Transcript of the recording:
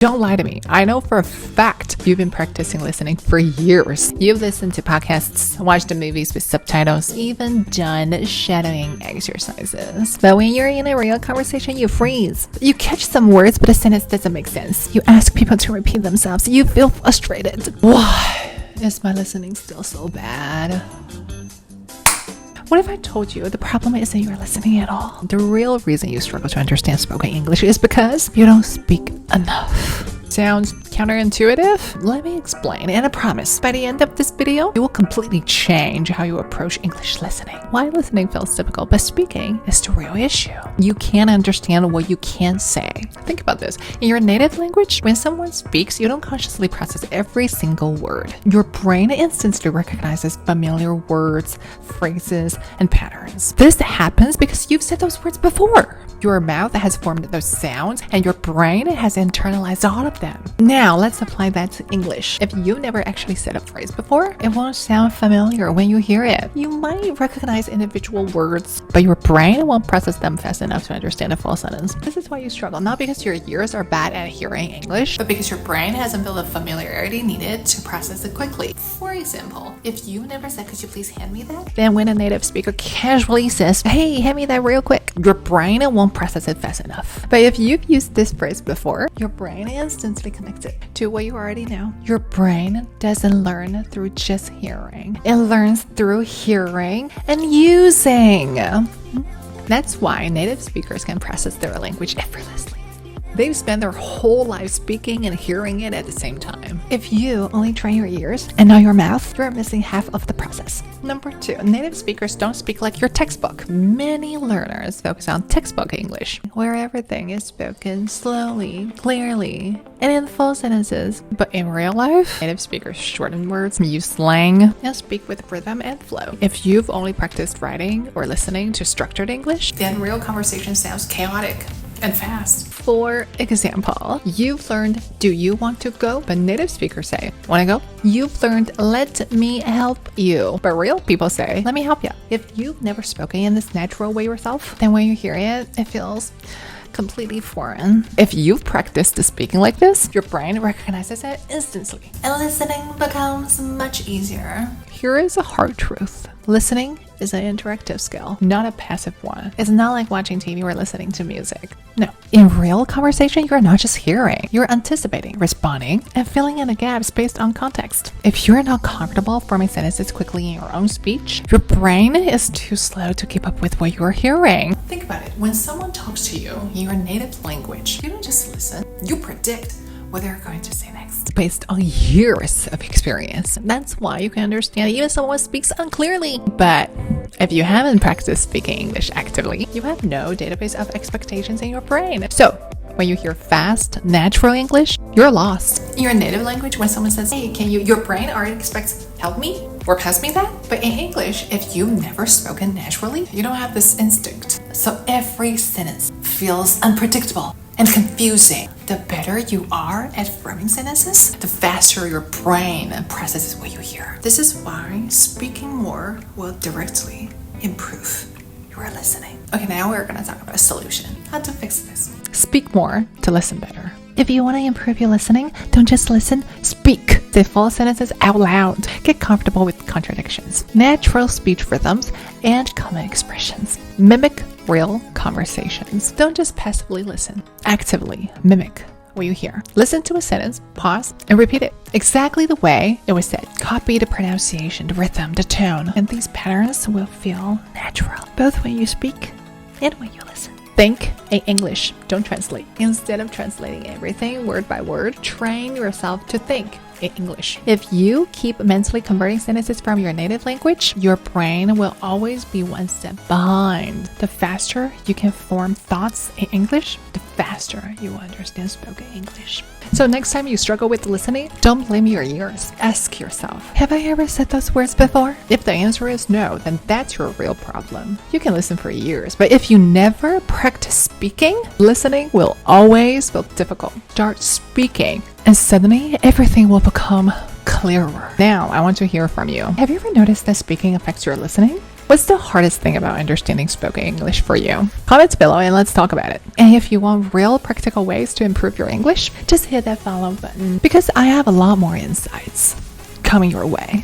Don't lie to me. I know for a fact you've been practicing listening for years. You've listened to podcasts, watched movies with subtitles, even done shadowing exercises. But when you're in a real conversation, you freeze. You catch some words, but a sentence doesn't make sense. You ask people to repeat themselves. You feel frustrated. Why is my listening still so bad? What if I told you the problem isn't you're listening at all? The real reason you struggle to understand spoken English is because you don't speak enough. Sounds counterintuitive? Let me explain, and I promise by the end of this video, it will completely change how you approach English listening. Why listening feels difficult, but speaking is the real issue. You can't understand what you can't say. Think about this. In your native language, when someone speaks, you don't consciously process every single word. Your brain instantly recognizes familiar words, phrases, and patterns. This happens because you've said those words before. Your mouth has formed those sounds, and your brain has internalized all of them. Now, let's apply that to English. If you never actually said a phrase before, it won't sound familiar when you hear it. You might recognize individual words, but your brain won't process them fast enough to understand a full sentence. This is why you struggle, not because your ears are bad at hearing English, but because your brain hasn't built the familiarity needed to process it quickly. For example, if you never said, "Could you please hand me that?" then when a native speaker casually says, "Hey, hand me that real quick," your brain won't process it fast enough. But if you've used this phrase before, your brain instantly connects it to what you already know. Your brain doesn't learn through just hearing. It learns through hearing and using. That's why native speakers can process their language effortlessly. They've spent their whole life speaking and hearing it at the same time. If you only train your ears and not your mouth, you're missing half of the process. Number 2, native speakers don't speak like your textbook. Many learners focus on textbook English, where everything is spoken slowly, clearly, and in full sentences. But in real life, native speakers shorten words, use slang, and speak with rhythm and flow. If you've only practiced writing or listening to structured English, then real conversation sounds chaotic and fast. For example, you've learned, "Do you want to go?" But native speakers say, "Want to go?" You've learned, "Let me help you." But real people say, "Let me help you." If you've never spoken in this natural way yourself, then when you hear it, it feels completely foreign. If you've practiced speaking like this, your brain recognizes it instantly, and listening becomes much easier. Here is a hard truth. Listening is an interactive skill, not a passive one. It's not like watching TV or listening to music. No. In real conversation, you're not just hearing. You're anticipating, responding, and filling in the gaps based on context. If you're not comfortable forming sentences quickly in your own speech, your brain is too slow to keep up with what you're hearing. Think about it. When someone talks to you in your native language, you don't just listen. You predict what they're going to say next based on years of experience. That's why you can understand even someone speaks unclearly. But if you haven't practiced speaking English actively, you have no database of expectations in your brain. So when you hear fast, natural English, you're lost. In your native language, when someone says, "Hey, can you," your brain already expects, "Help me," or "Pass me that." But in English, if you've never spoken naturally, you don't have this instinct. So every sentence feels unpredictable and confusing. The better you are at forming sentences, the faster your brain processes what you hear. This is why speaking more will directly improve your listening. Okay, now we're going to talk about a solution. How to fix this. Speak more to listen better. If you want to improve your listening, don't just listen, speak. Say full sentences out loud. Get comfortable with contradictions, natural speech rhythms, and common expressions. Mimic real conversations. Don't just passively listen. Actively mimic what you hear. Listen to a sentence, pause, and repeat it exactly the way it was said. Copy the pronunciation, the rhythm, the tone, and these patterns will feel natural, both when you speak and when you listen. Think in English, don't translate. Instead of translating everything word by word, train yourself to think in English. If you keep mentally converting sentences from your native language, your brain will always be one step behind. The faster you can form thoughts in English, the faster you will understand spoken English. So next time you struggle with listening, don't blame your ears. Ask yourself, have I ever said those words before? If the answer is no, then that's your real problem. You can listen for years, but if you never practice speaking, listening will always feel difficult. Start speaking, and suddenly everything will become clearer. Now, I want to hear from you. Have you ever noticed that speaking affects your listening? What's the hardest thing about understanding spoken English for you? Comments below and let's talk about it. And if you want real practical ways to improve your English, just hit that follow button because I have a lot more insights coming your way.